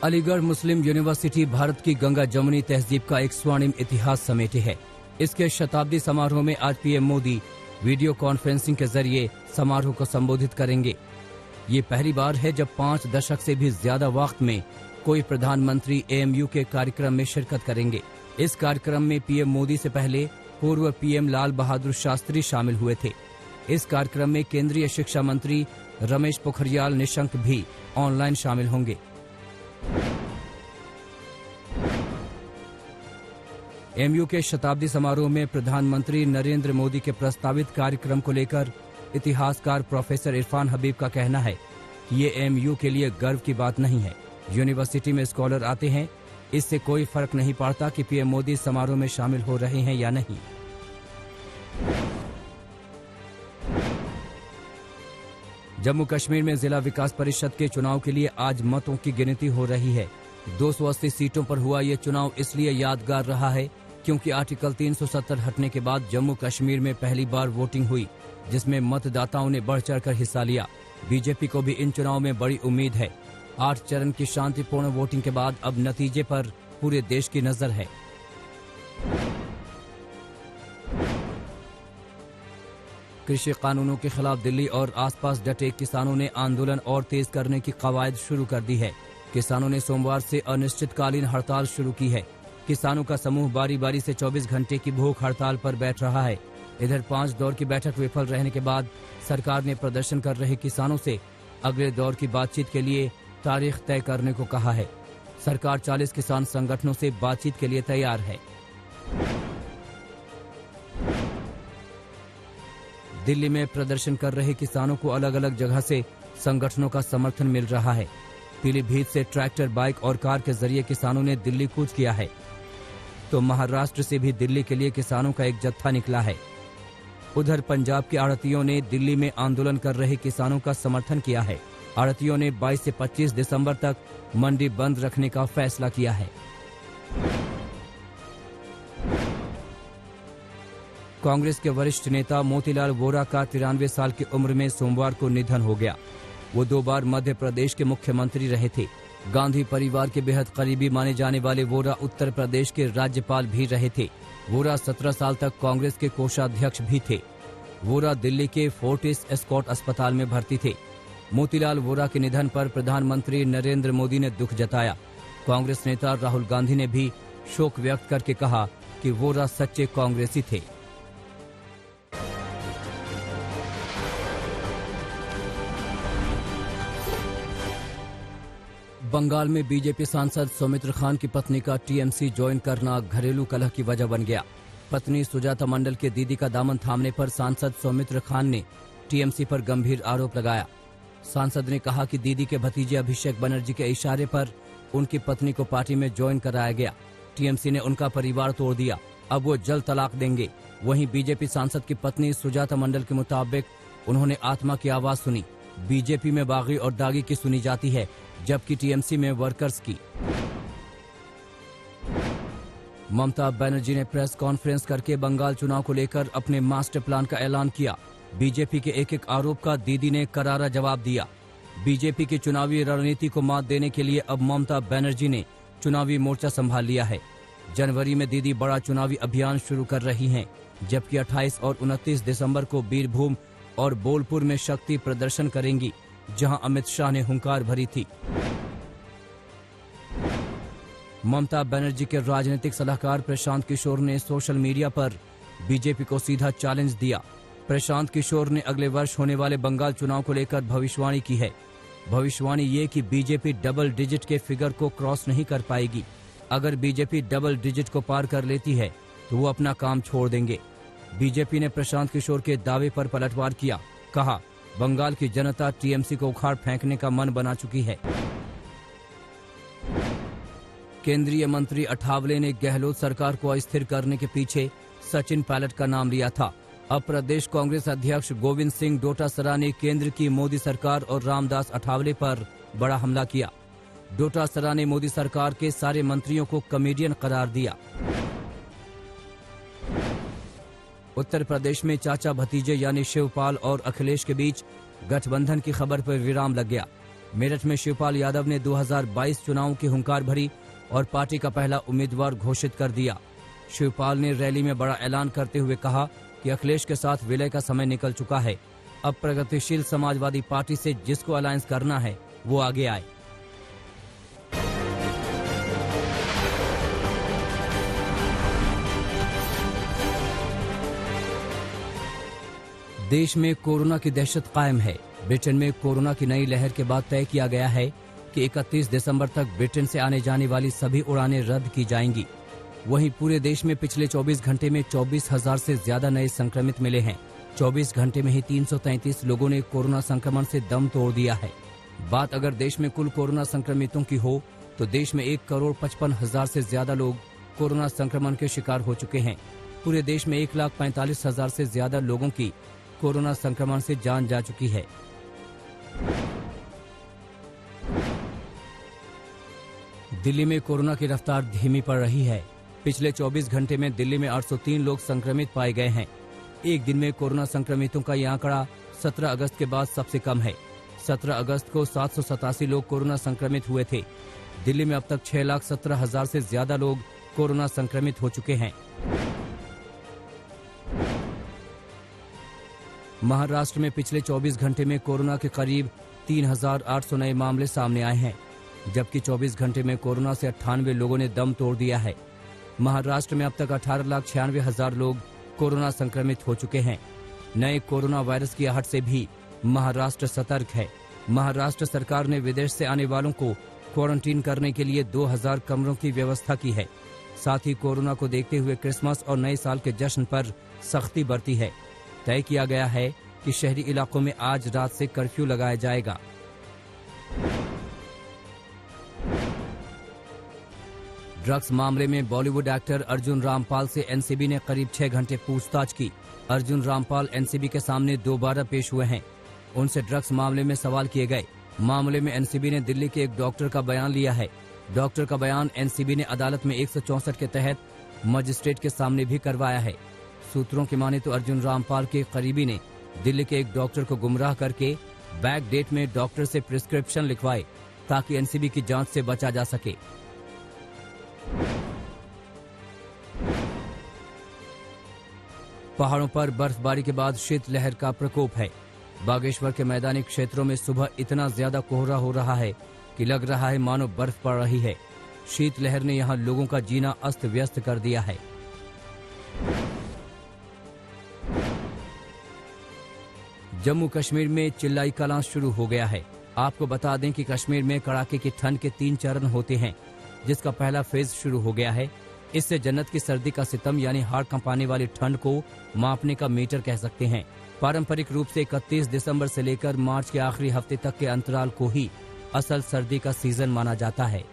अलीगढ़ मुस्लिम university Bharat की गंगा जमुनी तहजीब का एक स्वर्णिम इतिहास समेटे है। इसके शताब्दी समारोह में आज पीएम मोदी वीडियो कॉन्फ्रेंसिंग के जरिए समारोह को संबोधित करेंगे। ये पहली बार है जब 5 दशक से भी ज्यादा वक्त में कोई प्रधानमंत्री एएमयू के कार्यक्रम में शिरकत करेंगे। इस कार्यक्रम में पीएम मोदी से पहले पूर्व पीएम लाल बहादुर शास्त्री शामिल हुए थे। इस कार्यक्रम में केंद्रीय शिक्षा मंत्री रमेश पोखरियाल निशंक भी ऑनलाइन शामिल होंगे। एएमयू के शताब्दी समारोह में प्रधानमंत्री नरेंद्र मोदी के प्रस्तावित कार्यक्रम को लेकर इतिहासकार प्रोफेसर इरफान हबीब का कहना है कि ये एएमयू के लिए गर्व की बात नहीं है। यूनिवर्सिटी में स्कॉलर आते हैं, इससे कोई फर्क नहीं पड़ता कि पीएम मोदी समारोह में शामिल हो रहे हैं या नहीं। जम्मू कश्मीर में जिला विकास परिषद के चुनाव के लिए आज मतों की गिनती हो रही है। 280 सीटों पर हुआ ये चुनाव इसलिए यादगार रहा है क्योंकि आर्टिकल 370 हटने के बाद जम्मू कश्मीर में पहली बार वोटिंग हुई, जिसमें मतदाताओं ने बढ़ चढ़कर हिस्सा लिया। बीजेपी को भी इन चुनाव में बड़ी उम्मीद है। 8 चरण की शांतिपूर्ण वोटिंग के बाद अब नतीजे पर पूरे देश की नजर है। कृषि कानूनों के खिलाफ दिल्ली और आसपास डटे किसानों ने आंदोलन और तेज करने की कवायद शुरू कर दी है। किसानों ने सोमवार से अनिश्चितकालीन हड़ताल शुरू की है। किसानों का समूह बारी बारी से 24 घंटे की भूख हड़ताल पर बैठ रहा है। इधर 5 दौर की बैठक विफल रहने के बाद सरकार ने प्रदर्शन कर रहे किसानों से अगले दौर की बातचीत के लिए तारीख तय करने को कहा है। सरकार 40 किसान संगठनों से बातचीत के लिए तैयार है। दिल्ली में प्रदर्शन कर रहे किसानों को अलग अलग जगह से संगठनों का समर्थन मिल रहा है। पीलीभीत से ट्रैक्टर, बाइक और कार के जरिए किसानों ने दिल्ली कूच किया है, तो महाराष्ट्र से भी दिल्ली के लिए किसानों का एक जत्था निकला है। उधर पंजाब के आड़तियों ने दिल्ली में आंदोलन कर रहे किसानों का समर्थन किया है। आड़तियों ने 22 से 25 दिसंबर तक मंडी बंद रखने का फैसला किया है। कांग्रेस के वरिष्ठ नेता मोतीलाल वोरा का 93 साल की उम्र में सोमवार को निधन हो गया। वो 2 बार मध्य प्रदेश के मुख्यमंत्री रहे थे। गांधी परिवार के बेहद करीबी माने जाने वाले वोरा उत्तर प्रदेश के राज्यपाल भी रहे थे। वोरा 17 साल तक कांग्रेस के कोषाध्यक्ष भी थे। वोरा दिल्ली के फोर्टिस एस्कॉट अस्पताल में भर्ती थे। मोतीलाल वोरा के निधन पर प्रधानमंत्री नरेंद्र मोदी ने दुख जताया। कांग्रेस नेता राहुल गांधी ने भी शोक व्यक्त करके कहा कि वोरा सच्चे कांग्रेसी थे। बंगाल में बीजेपी सांसद सौमित्र खान की पत्नी का टीएमसी ज्वाइन करना घरेलू कलह की वजह बन गया। पत्नी सुजाता मंडल के दीदी का दामन थामने पर सांसद सौमित्र खान ने टीएमसी पर गंभीर आरोप लगाया। सांसद ने कहा कि दीदी के भतीजे अभिषेक बनर्जी के इशारे पर उनकी पत्नी को पार्टी में ज्वाइन कराया गया। टीएमसी ने उनका परिवार तोड़ दिया, अब वो जल्द तलाक देंगे। वहीं बीजेपी सांसद की पत्नी सुजाता मंडल के मुताबिक उन्होंने आत्मा की आवाज सुनी। बीजेपी में बागी और दागी की सुनी जाती है, जबकि टीएमसी में वर्कर्स की। ममता बनर्जी ने प्रेस कॉन्फ्रेंस करके बंगाल चुनाव को लेकर अपने मास्टर प्लान का ऐलान किया। बीजेपी के एक आरोप का दीदी ने करारा जवाब दिया। बीजेपी की चुनावी रणनीति को मात देने के लिए अब ममता बनर्जी ने चुनावी मोर्चा संभाल लिया है। जनवरी में दीदी बड़ा चुनावी अभियान शुरू कर रही हैं, जबकि 28 और 29 दिसंबर को बीरभूम और बोलपुर में शक्ति प्रदर्शन करेंगी, जहां अमित शाह ने हुंकार भरी थी। ममता बनर्जी के राजनीतिक सलाहकार प्रशांत किशोर ने सोशल मीडिया पर बीजेपी को सीधा चैलेंज दिया। प्रशांत किशोर ने अगले वर्ष होने वाले बंगाल चुनाव को लेकर भविष्यवाणी की है। भविष्यवाणी ये कि बीजेपी डबल डिजिट के फिगर को क्रॉस नहीं कर पाएगी। अगर बीजेपी डबल डिजिट को पार कर लेती है तो वो अपना काम छोड़ देंगे। बीजेपी ने प्रशांत किशोर के दावे पर पलटवार किया। कहा, बंगाल की जनता टीएमसी को उखाड़ फेंकने का मन बना चुकी है। केंद्रीय मंत्री अठावले ने गहलोत सरकार को अस्थिर करने के पीछे सचिन पायलट का नाम लिया था। अब प्रदेश कांग्रेस अध्यक्ष गोविंद सिंह डोटासरा ने केंद्र की मोदी सरकार और रामदास अठावले पर बड़ा हमला किया। डोटासरा ने मोदी सरकार के सारे मंत्रियों को कॉमेडियन करार दिया। उत्तर प्रदेश में चाचा भतीजे यानी शिवपाल और अखिलेश के बीच गठबंधन की खबर पर विराम लग गया। मेरठ में शिवपाल यादव ने 2022 चुनाव की हुंकार भरी और पार्टी का पहला उम्मीदवार घोषित कर दिया। शिवपाल ने रैली में बड़ा ऐलान करते हुए कहा कि अखिलेश के साथ विलय का समय निकल चुका है। अब प्रगतिशील समाजवादी पार्टी से जिसको अलायंस करना है वो आगे आए। देश में कोरोना की दहशत कायम है। ब्रिटेन में कोरोना की नई लहर के बाद तय किया गया है कि 31 दिसंबर तक ब्रिटेन से आने जाने वाली सभी उड़ानें रद्द की जाएंगी। वहीं पूरे देश में पिछले 24 घंटे में 24,000 से ज्यादा नए संक्रमित मिले हैं। 24 घंटे में ही 333 लोगों ने कोरोना संक्रमण से दम तोड़ दिया है। बात अगर देश में कुल कोरोना संक्रमितों की हो तो देश में 1,55,000 से ज्यादा लोग कोरोना संक्रमण के शिकार हो चुके हैं। पूरे देश में 1,45,000 से ज्यादा लोगों की कोरोना संक्रमण से जान जा चुकी है। दिल्ली में कोरोना की रफ्तार धीमी पड़ रही है। पिछले 24 घंटे में दिल्ली में 803 लोग संक्रमित पाए गए हैं। एक दिन में कोरोना संक्रमितों का यह आंकड़ा 17 अगस्त के बाद सबसे कम है। 17 अगस्त को 787 लोग कोरोना संक्रमित हुए थे। दिल्ली में अब तक 6,17,000 से ज्यादा लोग कोरोना संक्रमित हो चुके हैं। महाराष्ट्र में पिछले 24 घंटे में कोरोना के करीब 3,800 नए मामले सामने आए हैं, जबकि 24 घंटे में कोरोना से 98 लोगों ने दम तोड़ दिया है। महाराष्ट्र में अब तक 18,96,000 लोग कोरोना संक्रमित हो चुके हैं। नए कोरोना वायरस की आहट से भी महाराष्ट्र सतर्क है। महाराष्ट्र सरकार ने विदेश से आने वालों को क्वारंटीन करने के लिए 2,000 कमरों की व्यवस्था की है। साथ ही कोरोना को देखते हुए क्रिसमस और नए साल के जश्न पर सख्ती बरती है। तय किया गया है कि शहरी इलाकों में आज रात से कर्फ्यू लगाया जाएगा। ड्रग्स मामले में बॉलीवुड एक्टर अर्जुन रामपाल से एनसीबी ने करीब 6 घंटे पूछताछ की। अर्जुन रामपाल एनसीबी के सामने दोबारा पेश हुए हैं। उनसे ड्रग्स मामले में सवाल किए गए। मामले में एनसीबी ने दिल्ली के एक डॉक्टर का बयान लिया है। डॉक्टर का बयान एनसीबी ने अदालत में 164 के तहत मजिस्ट्रेट के सामने भी करवाया है। सूत्रों की माने तो अर्जुन रामपाल के करीबी ने दिल्ली के एक डॉक्टर को गुमराह करके बैक डेट में डॉक्टर से प्रिस्क्रिप्शन लिखवाए ताकि एनसीबी की जांच से बचा जा सके। पहाड़ों पर बर्फबारी के बाद शीतलहर का प्रकोप है। बागेश्वर के मैदानी क्षेत्रों में सुबह इतना ज्यादा कोहरा हो रहा है कि लग रहा है मानो बर्फ पड़ रही है। शीतलहर ने यहां लोगों का जीना अस्त व्यस्त कर दिया है। जम्मू कश्मीर में चिल्लाई कलां शुरू हो गया है। आपको बता दें कि कश्मीर में कड़ाके की ठंड के 3 चरण होते हैं, जिसका पहला फेज शुरू हो गया है। इससे जन्नत की सर्दी का सितम यानी हाड़ कंपाने वाली ठंड को मापने का मीटर कह सकते हैं। पारंपरिक रूप से 31 दिसंबर से लेकर मार्च के आखिरी हफ्ते तक के अंतराल को ही असल सर्दी का सीजन माना जाता है।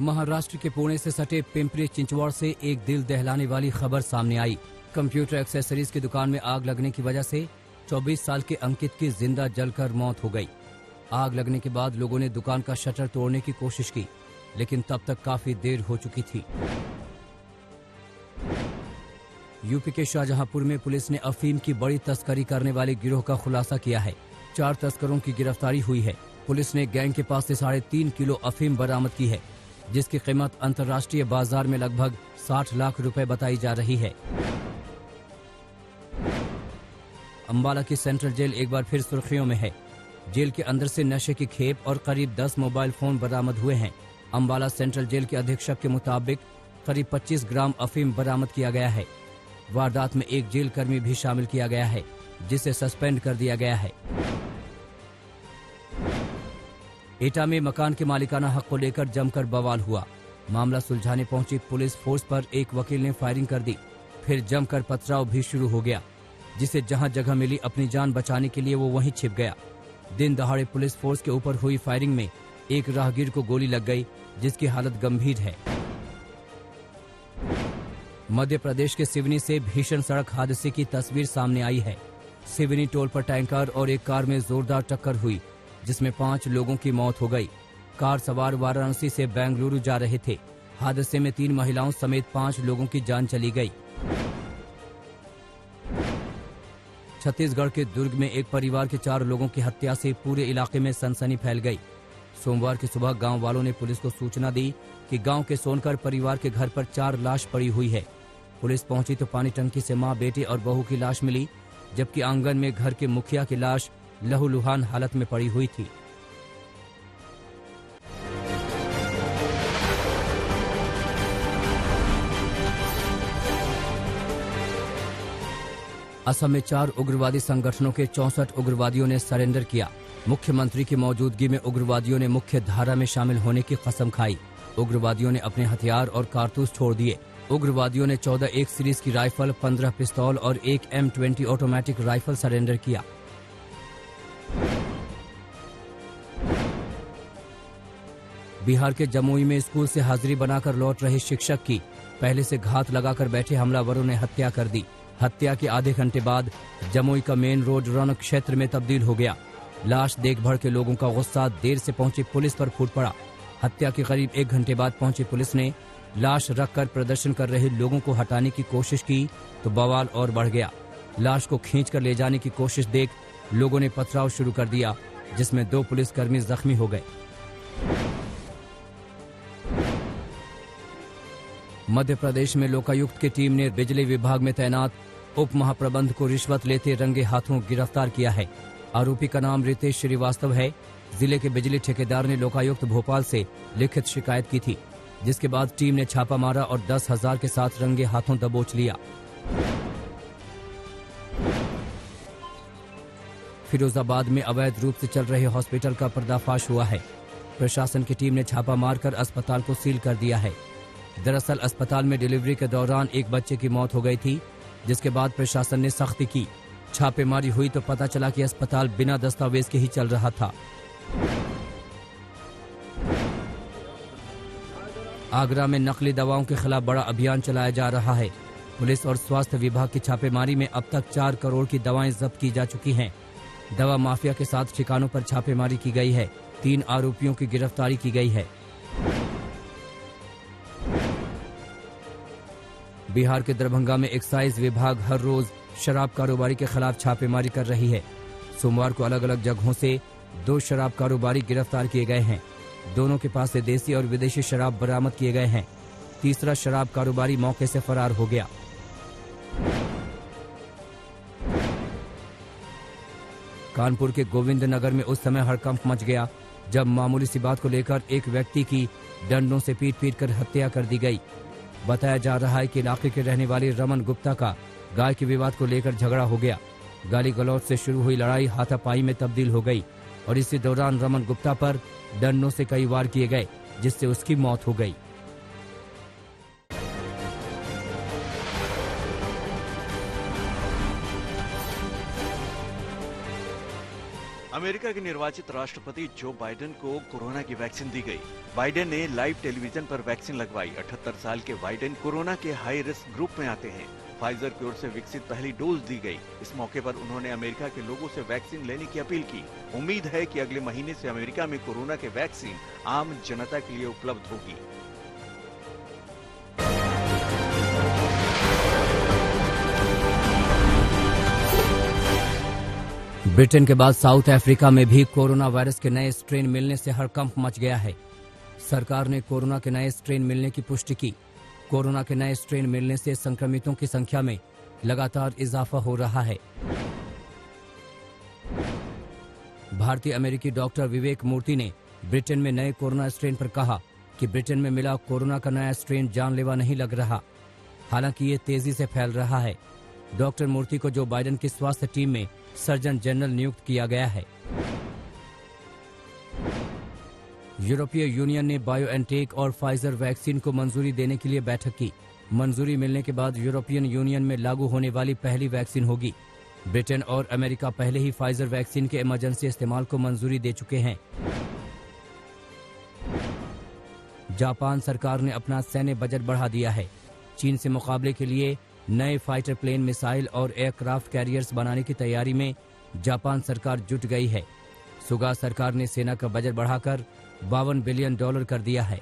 महाराष्ट्र के पुणे से सटे पिंपरी चिंचवड़ से एक दिल दहलाने वाली खबर सामने आई। कंप्यूटर एक्सेसरीज की दुकान में आग लगने की वजह से 24 साल के अंकित की जिंदा जलकर मौत हो गई। आग लगने के बाद लोगों ने दुकान का शटर तोड़ने की कोशिश की, लेकिन तब तक काफी देर हो चुकी थी। यूपी के शाहजहांपुर में पुलिस ने अफीम की बड़ी तस्करी करने वाले गिरोह का खुलासा किया है। 4 तस्करों की गिरफ्तारी हुई है। पुलिस ने गैंग के पास से 3.5 किलो अफीम बरामद की है, जिसकी कीमत अंतर्राष्ट्रीय बाजार में लगभग 60 लाख रुपए बताई जा रही है। अंबाला की सेंट्रल जेल एक बार फिर सुर्खियों में है। जेल के अंदर से नशे की खेप और करीब 10 मोबाइल फोन बरामद हुए हैं। अंबाला सेंट्रल जेल के अधीक्षक के मुताबिक करीब 25 ग्राम अफीम बरामद किया गया है। वारदात में एक जेल कर्मी भी शामिल किया गया है, जिसे सस्पेंड कर दिया गया है। एटा में मकान के मालिकाना हक को लेकर जमकर बवाल हुआ। मामला सुलझाने पहुंची पुलिस फोर्स पर एक वकील ने फायरिंग कर दी। फिर जमकर पथराव भी शुरू हो गया, जिसे जहां जगह मिली अपनी जान बचाने के लिए वो वहीं छिप गया। दिन दहाड़े पुलिस फोर्स के ऊपर हुई फायरिंग में एक राहगीर को गोली लग गई, जिसकी हालत गंभीर है। मध्य प्रदेश के सिवनी से भीषण सड़क हादसे की तस्वीर सामने आई है। सिवनी टोल पर टैंकर और एक कार में जोरदार टक्कर हुई, जिसमें 5 लोगों की मौत हो गई। कार सवार वाराणसी से बेंगलुरु जा रहे थे। हादसे में 3 महिलाओं समेत 5 लोगों की जान चली गई। छत्तीसगढ़ के दुर्ग में एक परिवार के 4 लोगों की हत्या से पूरे इलाके में सनसनी फैल गई। सोमवार की सुबह गांव वालों ने पुलिस को सूचना दी कि गांव के सोनकर परिवार के घर पर 4 लाश पड़ी हुई है। पुलिस पहुंची तो पानी टंकी से मां, बेटे और बहू की लाश मिली, जबकि आंगन में घर के मुखिया की लाश लहूलुहान हालत में पड़ी हुई थी। असम में 4 उग्रवादी संगठनों के 64 उग्रवादियों ने सरेंडर किया। मुख्यमंत्री की मौजूदगी में उग्रवादियों ने मुख्य धारा में शामिल होने की कसम खाई। उग्रवादियों ने अपने हथियार और कारतूस छोड़ दिए। उग्रवादियों ने 14 एक सीरीज की राइफल, 15 पिस्तौल और एक M20 ऑटोमेटिक राइफल सरेंडर किया। बिहार के जमुई में स्कूल से हाजिरी बनाकर लौट रहे शिक्षक की पहले से घात लगाकर बैठे हमलावरों ने हत्या कर दी। हत्या के आधे घंटे बाद जमुई का मेन रोड रण क्षेत्र में तब्दील हो गया। लाश देख भड़के लोगों का गुस्सा देर से पहुंची पुलिस पर फूट पड़ा। हत्या के करीब 1 घंटे बाद पहुंची पुलिस ने लाश रखकर प्रदर्शन कर रहे लोगों को हटाने की कोशिश की तो बवाल और बढ़ गया। लाश को खींचकर ले जाने की कोशिश देख लोगों ने पथराव शुरू कर दिया, जिसमें 2 पुलिसकर्मी जख्मी हो गए। मध्य प्रदेश में लोकायुक्त की टीम ने बिजली विभाग में तैनात उप महाप्रबंधक को रिश्वत लेते रंगे हाथों गिरफ्तार किया है। आरोपी का नाम रितेश श्रीवास्तव है। जिले के बिजली ठेकेदार ने लोकायुक्त भोपाल से लिखित शिकायत की थी, जिसके बाद टीम ने छापा मारा और 10,000 के साथ रंगे हाथों दबोच लिया। फिरोजाबाद में अवैध रूप से चल रहे हॉस्पिटल का पर्दाफाश हुआ है। प्रशासन की टीम ने छापा मारकर अस्पताल को सील कर दिया है। दरअसल अस्पताल में डिलीवरी के दौरान एक बच्चे की मौत हो गई थी, जिसके बाद प्रशासन ने सख्ती की। छापेमारी हुई तो पता चला कि अस्पताल बिना दस्तावेज के ही चल रहा था। आगरा में नकली दवाओं के खिलाफ बड़ा अभियान चलाया जा रहा है। पुलिस और स्वास्थ्य विभाग की छापेमारी में अब तक 4 करोड़ की दवाएं जब्त की जा चुकी हैं। दवा माफिया के साथ ठिकानों पर छापेमारी की गई है। 3 आरोपियों की गिरफ्तारी की गई है। बिहार के दरभंगा में एक्साइज विभाग हर रोज शराब कारोबारी के खिलाफ छापेमारी कर रही है। सोमवार को अलग अलग जगहों से 2 शराब कारोबारी गिरफ्तार किए गए हैं। दोनों के पास से देसी और विदेशी शराब बरामद किए गए हैं। तीसरा शराब कारोबारी मौके से फरार हो गया। कानपुर के गोविंद नगर में उस समय हड़कंप मच गया जब मामूली सी बात को लेकर एक व्यक्ति की डंडों से पीट कर हत्या कर दी गई। बताया जा रहा है कि इलाके के रहने वाले रमन गुप्ता का गाय के विवाद को लेकर झगड़ा हो गया। गाली गलौज से शुरू हुई लड़ाई हाथापाई में तब्दील हो गई और इसी दौरान रमन गुप्ता पर डंडों से कई वार किए गए, जिससे उसकी मौत हो गई। अमेरिका के निर्वाचित राष्ट्रपति जो बाइडेन को कोरोना की वैक्सीन दी गई। बाइडेन ने लाइव टेलीविजन पर वैक्सीन लगवाई। 78 साल के बाइडेन कोरोना के हाई रिस्क ग्रुप में आते हैं। फाइजर की ओर से विकसित पहली डोज दी गई। इस मौके पर उन्होंने अमेरिका के लोगों से वैक्सीन लेने की अपील की। उम्मीद है कि अगले महीने से अमेरिका में कोरोना के वैक्सीन आम जनता के लिए उपलब्ध होगी। ब्रिटेन के बाद साउथ अफ्रीका में भी कोरोना वायरस के नए स्ट्रेन मिलने से हड़कंप मच गया है। सरकार ने कोरोना के नए स्ट्रेन मिलने की पुष्टि की। कोरोना के नए स्ट्रेन मिलने से संक्रमितों की संख्या में लगातार इजाफा हो रहा है। भारतीय अमेरिकी डॉक्टर विवेक मूर्ति ने ब्रिटेन में नए कोरोना स्ट्रेन पर कहा कि ब्रिटेन में मिला कोरोना का नया स्ट्रेन जानलेवा नहीं लग रहा, हालांकि ये तेजी से फैल रहा है। डॉक्टर मूर्ति को जो बाइडेन की स्वास्थ्य टीम में सर्जन जनरल नियुक्त किया गया है। यूरोपीय यूनियन ने बायोएनटेक और फाइजर वैक्सीन को मंजूरी देने के लिए बैठक की। मंजूरी मिलने के बाद यूरोपियन यूनियन में लागू होने वाली पहली वैक्सीन होगी। ब्रिटेन और अमेरिका पहले ही फाइजर वैक्सीन के इमरजेंसी इस्तेमाल को मंजूरी दे चुके हैं। जापान सरकार ने अपना सैन्य बजट बढ़ा दिया है। चीन से मुकाबले के लिए नए फाइटर प्लेन, मिसाइल और एयरक्राफ्ट कैरियर्स बनाने की तैयारी में जापान सरकार जुट गई है। सुगा सरकार ने सेना का बजट बढ़ाकर $52 बिलियन कर दिया है।